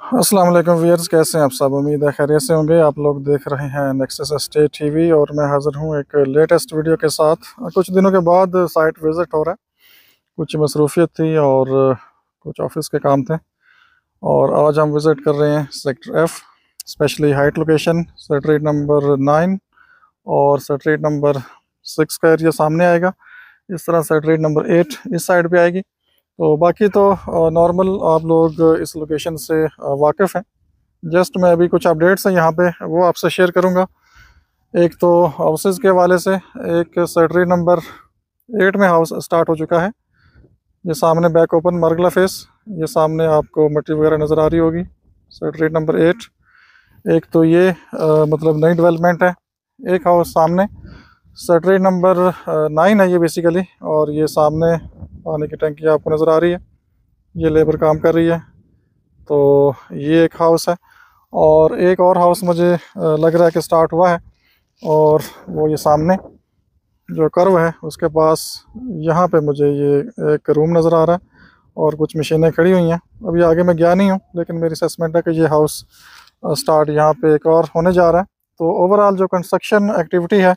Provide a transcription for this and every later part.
अस्सलाम वालेकुम व्यूअर्स, कैसे हैं आप सब। उम्मीद है खैरियत से होंगे। आप लोग देख रहे हैं नेक्सस स्टेट टीवी और मैं हाज़िर हूं एक लेटेस्ट वीडियो के साथ। कुछ दिनों के बाद साइट विज़िट हो रहा है, कुछ मसरूफियत थी और कुछ ऑफिस के काम थे और आज हम विज़िट कर रहे हैं sector F, specially height location secretariat number 9 और सेक्रेटरीट नंबर 6 का एरिया सामने आएगा। इस तरह सेक्रेटरीट नंबर 8 इस साइड पे आएगी। तो बाकी तो नॉर्मल आप लोग इस लोकेशन से वाकिफ़ हैं। जस्ट मैं अभी कुछ अपडेट्स हैं यहाँ पे वो आपसे शेयर करूँगा। एक तो हाउसेस के हवाले से, एक सेक्रेटरी नंबर 8 में हाउस स्टार्ट हो चुका है। ये सामने बैक ओपन मरगला फेस, ये सामने आपको मट्टी वगैरह नज़र आ रही होगी। सेक्रेटरी नंबर 8 एक तो ये मतलब नई डेवलपमेंट है। एक हाउस सामने सेक्रेटरी नंबर 9 है ये बेसिकली, और ये सामने पानी की टंकी आपको नज़र आ रही है। ये लेबर काम कर रही है। तो ये एक हाउस है और एक और हाउस मुझे लग रहा है कि स्टार्ट हुआ है, और वो ये सामने जो कर्व है उसके पास यहाँ पे मुझे ये एक रूम नज़र आ रहा है और कुछ मशीनें खड़ी हुई हैं। अभी आगे मैं गया नहीं हूँ, लेकिन मेरी असेसमेंट है कि ये हाउस स्टार्ट यहाँ पे एक और होने जा रहा है। तो ओवरऑल जो कंस्ट्रक्शन एक्टिविटी है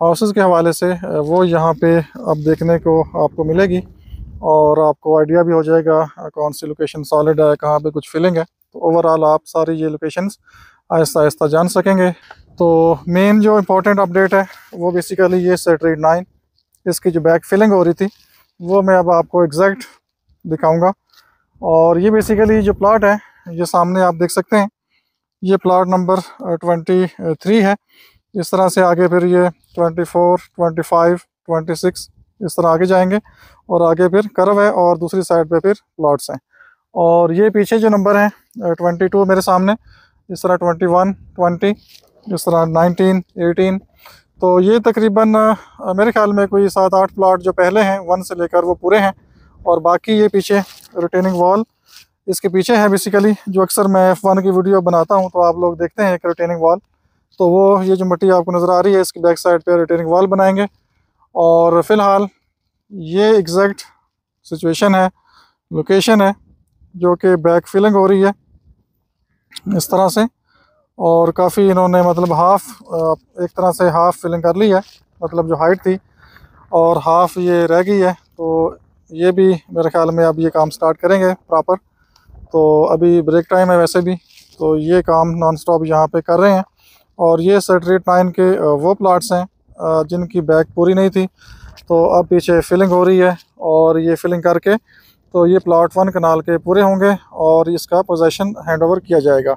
हाउसेस के हवाले से वो यहाँ पे अब देखने को आपको मिलेगी और आपको आइडिया भी हो जाएगा कौन सी लोकेशन सॉलिड है, कहाँ पे कुछ फिलिंग है। तो ओवरऑल आप सारी ये लोकेशंस आहिस्ता आहिस्ता जान सकेंगे। तो मेन जो इम्पोर्टेंट अपडेट है वो बेसिकली ये सेक्रेटरीट 9 इसकी जो बैक फिलिंग हो रही थी वो मैं अब आपको एग्जैक्ट दिखाऊंगा। और ये बेसिकली जो प्लाट है ये सामने आप देख सकते हैं, ये प्लाट नंबर 23 है। इस तरह से आगे फिर ये 24, 25, 26 इस तरह आगे जाएंगे और आगे फिर कर्व है और दूसरी साइड पे फिर प्लॉट्स हैं। और ये पीछे जो नंबर है 22 मेरे सामने, इस तरह 21, 20, इस तरह 19, 18। तो ये तकरीबन मेरे ख्याल में कोई 7-8 प्लॉट जो पहले हैं 1 से लेकर वो पूरे हैं। और बाकी ये पीछे रिटेनिंग वॉल इसके पीछे है बेसिकली, जो अक्सर मैं F1 की वीडियो बनाता हूँ तो आप लोग देखते हैं एक रिटेनिंग वॉल। तो वो ये जो मिट्टी आपको नज़र आ रही है इसकी बैक साइड पे रिटेनिंग वॉल बनाएंगे। और फ़िलहाल ये एग्जैक्ट सिचुएशन है, लोकेशन है जो कि बैक फिलिंग हो रही है इस तरह से। और काफ़ी इन्होंने मतलब एक तरह से हाफ़ फिलिंग कर ली है, मतलब जो हाइट थी, और हाफ़ ये रह गई है। तो ये भी मेरे ख्याल में अब ये काम स्टार्ट करेंगे प्रॉपर। तो अभी ब्रेक टाइम है वैसे भी, तो ये काम नॉन स्टॉप यहाँ पे कर रहे हैं। और ये सेक्रेटरीट 9 के वो प्लाट्स हैं जिनकी बैक पूरी नहीं थी, तो अब पीछे फिलिंग हो रही है और ये फिलिंग करके तो ये प्लाट 1 कनाल के पूरे होंगे और इसका पोजेसन हैंडओवर किया जाएगा।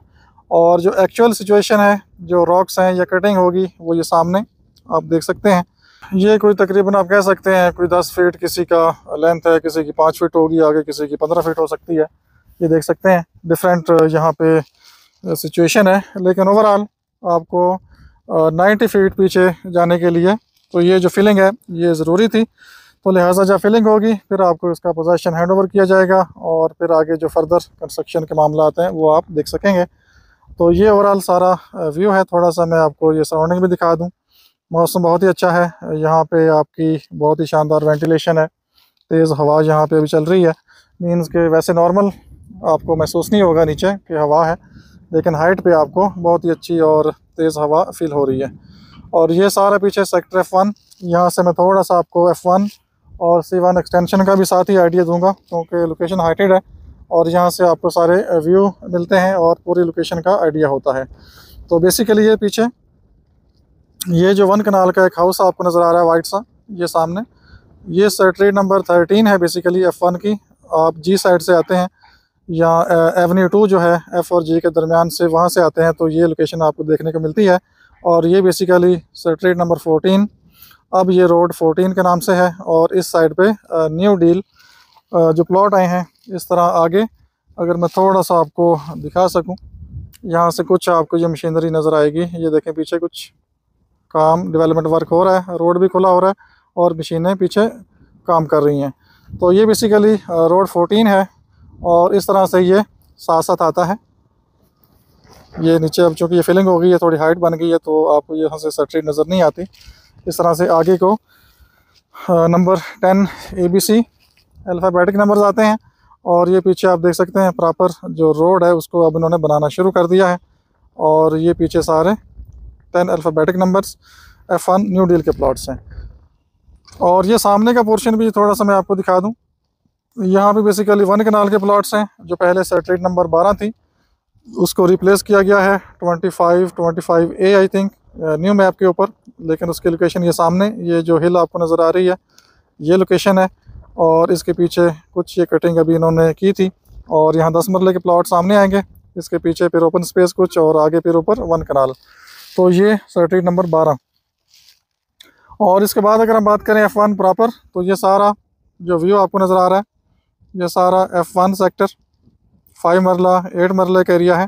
और जो एक्चुअल सिचुएशन है, जो रॉक्स हैं या कटिंग होगी, वो ये सामने आप देख सकते हैं। ये कोई तकरीबन आप कह सकते हैं कोई 10 फीट किसी का लेंथ है, किसी की 5 फीट होगी, आगे किसी की 15 फीट हो सकती है। ये देख सकते हैं डिफरेंट यहाँ पे सिचुएशन है, लेकिन ओवरऑल आपको 90 फीट पीछे जाने के लिए तो ये जो फिलिंग है ये ज़रूरी थी। तो लिहाजा जब फिलिंग होगी फिर आपको इसका पोजीशन हैंडओवर किया जाएगा और फिर आगे जो फर्दर कंस्ट्रक्शन के मामला आते हैं वो आप देख सकेंगे। तो ये ओवरऑल सारा व्यू है। थोड़ा सा मैं आपको ये सराउंडिंग भी दिखा दूँ। मौसम बहुत ही अच्छा है यहाँ पे, आपकी बहुत ही शानदार वेंटिलेशन है, तेज़ हवा यहाँ पे अभी चल रही है। मीन्स के वैसे नॉर्मल आपको महसूस नहीं होगा नीचे कि हवा है, लेकिन हाइट पे आपको बहुत ही अच्छी और तेज़ हवा फील हो रही है। और ये सारा पीछे सेक्टर F1, यहाँ से मैं थोड़ा सा आपको F1 और C1 एक्सटेंशन का भी साथ ही आइडिया दूंगा क्योंकि लोकेशन हाइटेड है और यहाँ से आपको सारे व्यू मिलते हैं और पूरी लोकेशन का आइडिया होता है। तो बेसिकली ये पीछे ये जो 1 कनाल का एक हाउस आपको नज़र आ रहा है वाइट सा, ये सामने, ये सेक्रेटरीट नंबर 13 है बेसिकली F1 की। आप जी साइड से आते हैं या एवेन्यू 2 जो है F और G के दरमियान से, वहाँ से आते हैं तो ये लोकेशन आपको देखने को मिलती है। और ये बेसिकली सेक्रेटरीट नंबर 14, अब ये रोड 14 के नाम से है। और इस साइड पे न्यू डील जो प्लॉट आए हैं इस तरह आगे, अगर मैं थोड़ा सा आपको दिखा सकूं, यहाँ से कुछ आपको ये मशीनरी नज़र आएगी। ये देखें पीछे कुछ काम डेवलपमेंट वर्क हो रहा है, रोड भी खुला हो रहा है और मशीनें पीछे काम कर रही हैं। तो ये बेसिकली रोड 14 है और इस तरह से ये साथ साथ आता है। ये नीचे अब चूँकि ये फिलिंग हो गई है, थोड़ी हाइट बन गई है, तो आपको यहाँ से सेक्रेटरीट नज़र नहीं आती। इस तरह से आगे को नंबर 10 ABC अल्फ़ाबेटिक नंबर्स आते हैं और ये पीछे आप देख सकते हैं प्रॉपर जो रोड है उसको अब इन्होंने बनाना शुरू कर दिया है। और ये पीछे सारे 10 alphabetic numbers F1 new deal के प्लॉट्स हैं। और ये सामने का पोर्शन भी थोड़ा सा मैं आपको दिखा दूं। यहाँ पे बेसिकली 1 कनाल के प्लॉट्स हैं, जो पहले सैटेलाइट नंबर 12 थी उसको रिप्लेस किया गया है 25A I think new map के ऊपर। लेकिन उसकी लोकेशन ये सामने, ये जो हिल आपको नज़र आ रही है ये लोकेशन है। और इसके पीछे कुछ ये कटिंग अभी इन्होंने की थी। और यहाँ 10 मरले के प्लॉट सामने आएंगे, इसके पीछे फिर ओपन स्पेस कुछ, और आगे फिर ऊपर 1 कनाल। तो ये सैटेलाइट नंबर 12। और इसके बाद अगर हम बात करें F1 प्रॉपर, तो ये सारा जो व्यू आपको नज़र आ रहा है ये सारा F1 सेक्टर 5 मरला 8 मरले का एरिया है।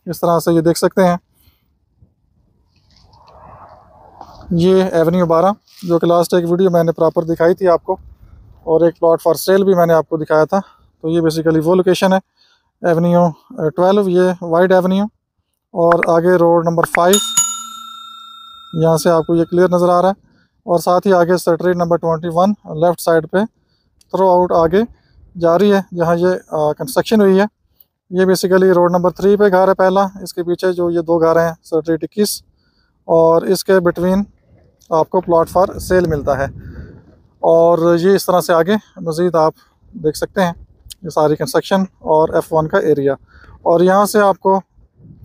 इस तरह से ये देख सकते हैं। ये एवेन्यू 12 जो कि लास्ट एक वीडियो मैंने प्रॉपर दिखाई थी आपको, और एक प्लॉट फॉर सेल भी मैंने आपको दिखाया था। तो ये बेसिकली वो लोकेशन है। एवेन्यू 12 ये वाइड एवेन्यू, और आगे रोड नंबर 5 यहाँ से आपको ये क्लियर नज़र आ रहा है। और साथ ही आगे सैटेलाइट नंबर 21 लेफ़्ट साइड पे थ्रू आउट आगे जा रही है, जहाँ ये कंस्ट्रक्शन हुई है। ये बेसिकली रोड नंबर 3 पे घर है पहला, इसके पीछे जो ये 2 घर हैं सैटेलाइट 21, और इसके बिटवीन आपको प्लॉट फॉर सेल मिलता है। और ये इस तरह से आगे मज़ीद आप देख सकते हैं ये सारी कंस्ट्रक्शन और F1 का एरिया। और यहाँ से आपको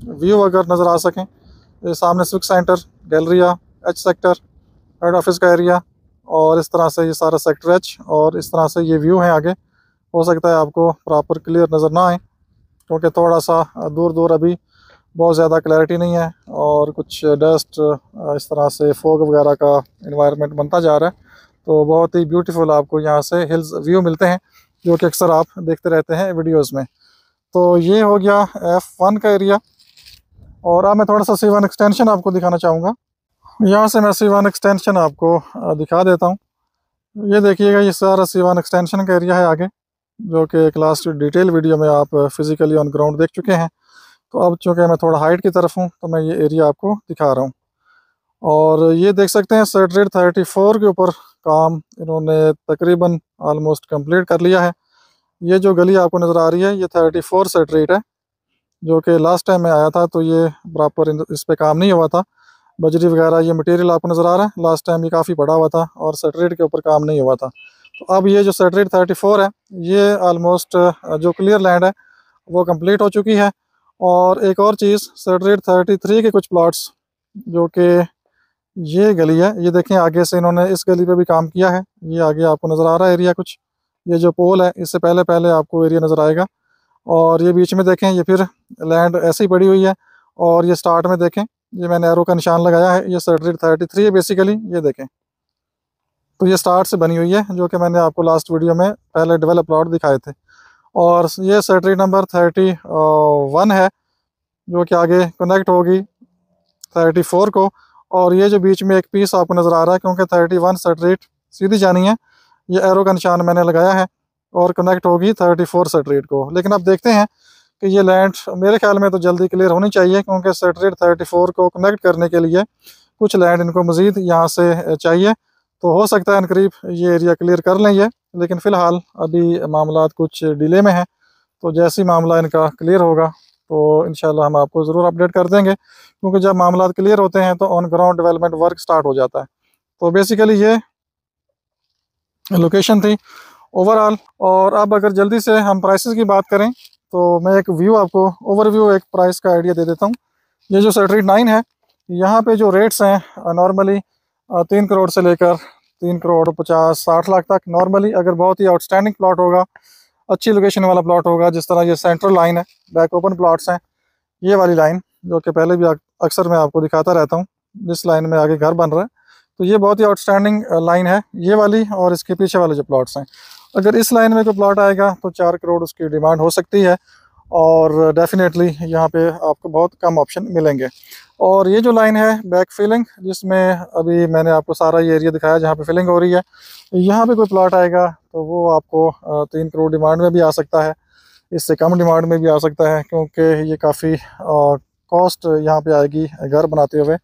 व्यू अगर नज़र आ सकें, ये सामने civic centre, Galleria, H sector, head office का एरिया, और इस तरह से ये सारा सेक्टर H, और इस तरह से ये व्यू है आगे। हो सकता है आपको प्रॉपर क्लियर नज़र ना आए, क्योंकि थोड़ा सा दूर दूर अभी बहुत ज़्यादा क्लैरिटी नहीं है, और कुछ डस्ट इस तरह से फॉग वगैरह का इन्वायरमेंट बनता जा रहा है। तो बहुत ही ब्यूटीफुल आपको यहाँ से हिल्स व्यू मिलते हैं, जो कि अक्सर आप देखते रहते हैं वीडियोस में। तो ये हो गया F1 का एरिया। और अब मैं थोड़ा सा C1 एक्सटेंशन आपको दिखाना चाहूँगा। यहाँ से मैं C1 एक्सटेंशन आपको दिखा देता हूँ। ये देखिएगा, ये सारा C1 एक्सटेंशन का एरिया है आगे, जो कि एक लास्ट डिटेल वीडियो में आप फिज़िकली ऑन ग्राउंड देख चुके हैं। तो अब चूँकि मैं थोड़ा हाइट की तरफ हूँ, तो मैं ये एरिया आपको दिखा रहा हूँ। और ये देख सकते हैं सैटेलाइट 34 के ऊपर काम इन्होंने तकरीबन आलमोस्ट कंप्लीट कर लिया है। ये जो गली आपको नज़र आ रही है ये 34 सैटेलाइट है, जो कि लास्ट टाइम मैं आया था तो ये प्रॉपर इस पे काम नहीं हुआ था। बजरी वगैरह ये मटेरियल आपको नज़र आ रहा है, लास्ट टाइम ये काफ़ी बड़ा हुआ था और सैटेलाइट के ऊपर काम नहीं हुआ था। तो अब ये जो सैटेलाइट 34 है ये आलमोस्ट जो क्लियर लैंड है वो कंप्लीट हो चुकी है। और एक और चीज़, सैटेलाइट 33 के कुछ प्लॉट्स, जो कि ये गली है, ये देखें आगे से इन्होंने इस गली पे भी काम किया है। ये आगे आपको नज़र आ रहा है एरिया कुछ, ये जो पोल है इससे पहले पहले आपको एरिया नज़र आएगा। और ये बीच में देखें ये फिर लैंड ऐसे ही पड़ी हुई है। और ये स्टार्ट में देखें, ये मैंने एरो का निशान लगाया है, ये सैटेलाइट 33 है बेसिकली, ये देखें। तो ये स्टार्ट से बनी हुई है, जो कि मैंने आपको लास्ट वीडियो में पहले डेवलप प्लॉट दिखाए थे। और ये सैटेलाइट नंबर 31 है, जो कि आगे कनेक्ट होगी 34 को। और ये जो बीच में एक पीस आपको नज़र आ रहा है, क्योंकि 31 सैटेलाइट सीधी जानी है, ये एरो का निशान मैंने लगाया है, और कनेक्ट होगी 34 सैटेलाइट को। लेकिन अब देखते हैं कि ये लैंड मेरे ख्याल में तो जल्दी क्लियर होनी चाहिए, क्योंकि सैटेलाइट 34 को कनेक्ट करने के लिए कुछ लैंड इनको मज़ीद यहाँ से चाहिए। तो हो सकता है इनकरीब ये एरिया क्लियर कर लें ये, लेकिन फ़िलहाल अभी मामला कुछ डिले में है। तो जैसे ही मामला इनका क्लियर होगा तो इंशाल्लाह हम आपको ज़रूर अपडेट कर देंगे, क्योंकि जब मामला क्लियर होते हैं तो on ground development work start हो जाता है। तो बेसिकली ये लोकेशन थी ओवरऑल। और अब अगर जल्दी से हम प्राइसेस की बात करें, तो मैं एक व्यू आपको ओवरव्यू एक प्राइस का आइडिया दे देता हूँ। ये जो सैटेलाइट 9 है, यहाँ पे जो रेट्स हैं नॉर्मली 3 करोड़ से लेकर 3 करोड़ 50-60 लाख तक नॉर्मली। अगर बहुत ही आउटस्टैंडिंग प्लॉट होगा, अच्छी लोकेशन वाला प्लॉट होगा, जिस तरह ये सेंट्रल लाइन है, बैक ओपन प्लॉट्स हैं, ये वाली लाइन जो कि पहले भी अक्सर मैं आपको दिखाता रहता हूँ, जिस लाइन में आगे घर बन रहा है, तो ये बहुत ही आउटस्टैंडिंग लाइन है ये वाली। और इसके पीछे वाले जो प्लॉट्स हैं, अगर इस लाइन में कोई प्लॉट आएगा तो 4 करोड़ उसकी डिमांड हो सकती है। और डेफिनेटली यहाँ पे आपको बहुत कम ऑप्शन मिलेंगे। और ये जो लाइन है बैक फिलिंग, जिसमें अभी मैंने आपको सारा ये एरिया दिखाया जहाँ पे फिलिंग हो रही है, यहाँ पे कोई प्लॉट आएगा तो वो आपको 3 करोड़ डिमांड में भी आ सकता है, इससे कम डिमांड में भी आ सकता है, क्योंकि ये काफ़ी कॉस्ट यहाँ पे आएगी घर बनाते हुए।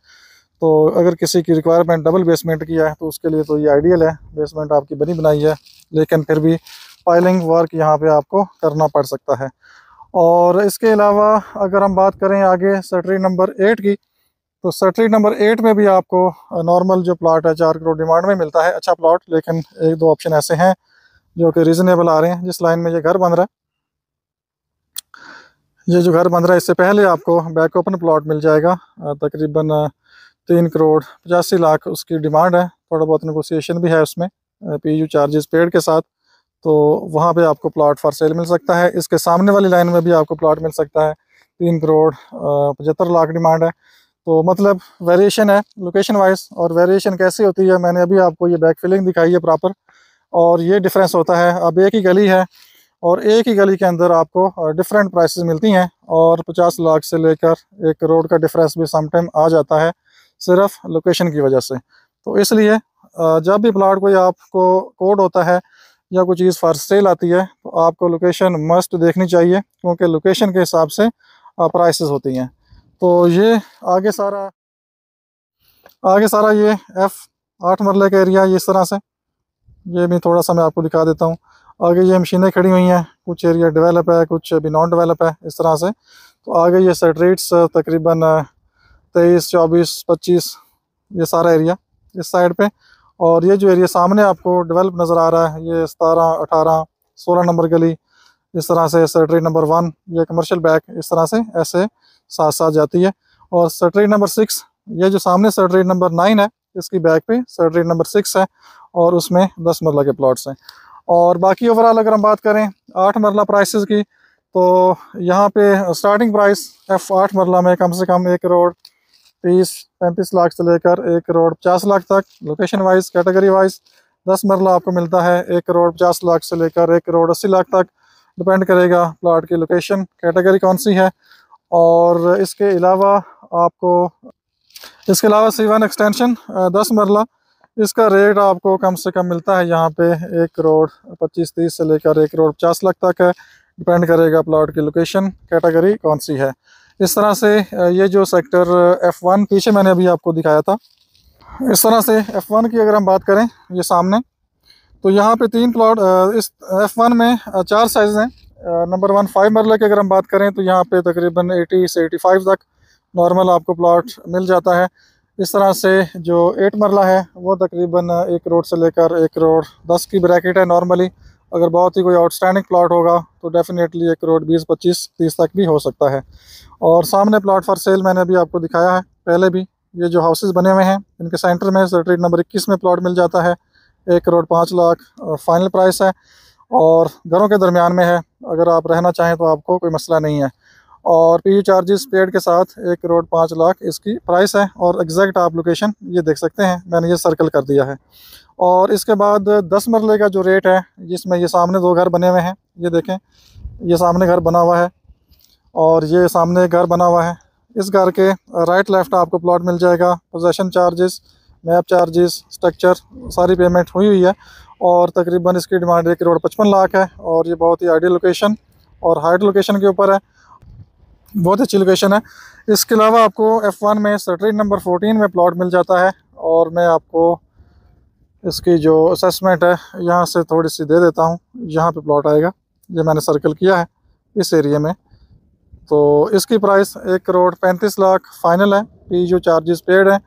तो अगर किसी की रिक्वायरमेंट डबल बेसमेंट की है तो उसके लिए तो ये आइडियल है, बेसमेंट आपकी बनी बनाई है, लेकिन फिर भी पाइलिंग वर्क यहाँ पे आपको करना पड़ सकता है। और इसके अलावा अगर हम बात करें आगे सेक्टर नंबर 8 की, तो सेक्टर नंबर 8 में भी आपको नॉर्मल जो प्लॉट है 4 करोड़ डिमांड में मिलता है, अच्छा प्लॉट, लेकिन एक दो ऑप्शन ऐसे हैं जो कि रीज़नेबल आ रहे हैं। जिस लाइन में ये घर बन रहा है, ये जो घर बन रहा है, इससे पहले आपको बैक ओपन प्लॉट मिल जाएगा। तकरीबन 3 करोड़ 85 लाख उसकी डिमांड है। थोड़ा बहुत नेगोशिएशन भी है उसमें PU चार्जेस पेड के साथ, तो वहाँ पे आपको प्लॉट फॉर सेल मिल सकता है। इसके सामने वाली लाइन में भी आपको प्लॉट मिल सकता है, 3 करोड़ 75 लाख डिमांड है। तो मतलब वेरिएशन है लोकेशन वाइज। और वेरिएशन कैसी होती है, मैंने अभी आपको ये बैक फिलिंग दिखाई है प्रॉपर, और ये डिफरेंस होता है। अब एक ही गली है और एक ही गली के अंदर आपको डिफरेंट प्राइसेस मिलती हैं, और 50 लाख से लेकर 1 करोड़ का डिफरेंस भी समटाइम आ जाता है सिर्फ लोकेशन की वजह से। तो इसलिए जब भी प्लॉट कोई आपको कोड होता है या कोई चीज़ फॉर सेल आती है, तो आपको लोकेशन मस्ट देखनी चाहिए, क्योंकि लोकेशन के हिसाब से प्राइसेस होती हैं। तो ये आगे सारा ये F8 मरले का एरिया, ये इस तरह से, ये भी थोड़ा सा मैं आपको दिखा देता हूँ। आगे ये मशीनें खड़ी हुई हैं, कुछ एरिया डेवलप है, कुछ अभी नॉन डेवलप है, इस तरह से। तो आगे ये स्ट्रीट्स तकरीबन 23, 24, 25, ये सारा एरिया इस साइड पे। और ये जो एरिया सामने आपको डेवलप नज़र आ रहा है, ये 17, 18, 16 नंबर गली, इस तरह से स्ट्रीट नंबर 1, ये कमर्शियल बैक, इस तरह से ऐसे साथ साथ जाती है। और स्ट्रीट नंबर 6, ये जो सामने स्ट्रीट नंबर 9 है, इसकी बैक पे स्ट्रीट नंबर 6 है, और उसमें 10 मरला के प्लॉट्स हैं। और बाकी ओवरऑल अगर हम बात करें 8 मरला प्राइसेस की, तो यहाँ पे स्टार्टिंग प्राइस F8 मरला में कम से कम 1 करोड़ 30-35 लाख से लेकर 1 करोड़ 50 लाख तक, लोकेशन वाइज, कैटेगरी वाइज। 10 मरला आपको मिलता है 1 करोड़ 50 लाख से लेकर 1 करोड़ 80 लाख तक, डिपेंड करेगा प्लॉट की लोकेशन, कैटेगरी कौन सी है। और इसके अलावा C1 एक्सटेंशन 10 मरला, इसका रेट आपको कम से कम मिलता है यहाँ पे 1 करोड़ 25-30 से लेकर 1 करोड़ 50 लाख तक है, डिपेंड करेगा प्लॉट की लोकेशन, कैटेगरी कौन सी है। इस तरह से ये जो सेक्टर F1 पीछे मैंने अभी आपको दिखाया था, इस तरह से F1 की अगर हम बात करें, ये सामने, तो यहाँ पे 3 प्लॉट इस F1 में 4 साइज़ हैं। नंबर 1 5 मरले की अगर हम बात करें, तो यहाँ पे तकरीबन 80 से 85 तक नॉर्मल आपको प्लॉट मिल जाता है। इस तरह से जो 8 मरला है, वो तकरीबन 1 करोड़ से लेकर 1 करोड़ 10 की ब्रैकेट है नॉर्मली। अगर बहुत ही कोई आउटस्टैंडिंग प्लॉट होगा तो डेफिनेटली 1 करोड़ 20, 25, 30 तक भी हो सकता है। और सामने प्लॉट फॉर सेल मैंने अभी आपको दिखाया है पहले भी, ये जो हाउसेस बने हुए हैं, इनके सेंटर में स्ट्रीट नंबर 21 में प्लॉट मिल जाता है, 1 करोड़ 5 लाख फाइनल प्राइस है, और घरों के दरमियान में है। अगर आप रहना चाहें तो आपको कोई मसला नहीं है। और PU चार्जेस पेड के साथ 1 करोड़ 5 लाख इसकी प्राइस है। और एग्जैक्ट आप लोकेशन ये देख सकते हैं, मैंने ये सर्कल कर दिया है। और इसके बाद 10 मरले का जो रेट है, जिसमें ये सामने 2 घर बने हुए हैं, ये देखें, ये सामने घर बना हुआ है और ये सामने घर बना हुआ है। इस घर के राइट लेफ्ट आपको प्लॉट मिल जाएगा। Possession charges, map charges, structure, सारी पेमेंट हुई हुई है। और तकरीबन इसकी डिमांड 1 करोड़ 55 लाख है। और ये बहुत ही आइडियल लोकेशन और हाइट लोकेशन के ऊपर है, बहुत अच्छी लोकेशन है। इसके अलावा आपको F1 में स्ट्रीट नंबर 14 में प्लॉट मिल जाता है। और मैं आपको इसकी जो असेसमेंट है यहाँ से थोड़ी सी दे देता हूँ। यहाँ पे प्लॉट आएगा, ये मैंने सर्कल किया है इस एरिया में। तो इसकी प्राइस 1 करोड़ 35 लाख फाइनल है, PU चार्जेस पेड है,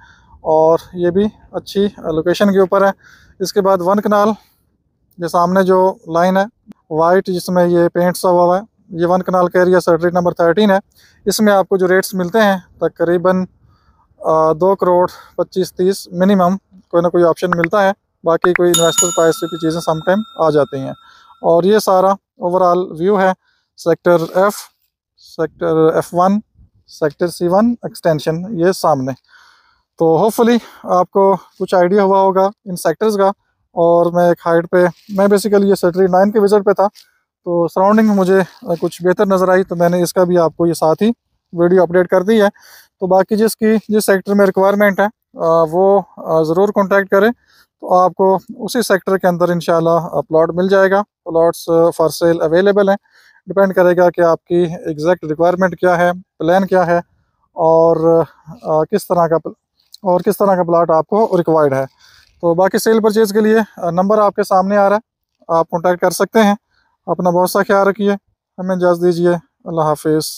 और ये भी अच्छी लोकेशन के ऊपर है। इसके बाद 1 कनाल, ये सामने जो लाइन है वाइट जिसमें ये पेंट सा हुआ है, ये 1 कनाल का एरिया स्ट्रीट नंबर 13 है। इसमें आपको जो रेट्स मिलते हैं तकरीबन 2 करोड़ 25-30 मिनिमम कोई ना कोई ऑप्शन मिलता है। बाकी कोई इन्वेस्टर प्राइस की चीज़ें समटाइम आ जाती हैं। और ये सारा ओवरऑल व्यू है sector F1, sector C1 extension, ये सामने। तो होपफुली आपको कुछ आइडिया हुआ होगा इन सेक्टर्स का। और मैं एक हाइट पे, मैं बेसिकली ये सेक्टर 9 के विज़िट पे था, तो सराउंडिंग मुझे कुछ बेहतर नज़र आई, तो मैंने इसका भी आपको ये साथ ही वीडियो अपडेट कर दी है। तो बाकी जिस सेक्टर में रिक्वायरमेंट है वो ज़रूर कॉन्टैक्ट करें, तो आपको उसी सेक्टर के अंदर इंशाल्लाह प्लॉट मिल जाएगा। प्लॉट्स फॉर सेल अवेलेबल हैं, डिपेंड करेगा कि आपकी एग्जैक्ट रिक्वायरमेंट क्या है, प्लान क्या है, और किस तरह का प्लॉट आपको रिक्वायर्ड है। तो बाकी सेल परचेज़ के लिए नंबर आपके सामने आ रहा है, आप कॉन्टैक्ट कर सकते हैं। अपना बहुत सा ख्याल रखिए, हमें इजाज़त दीजिए। अल्लाह हाफिज़।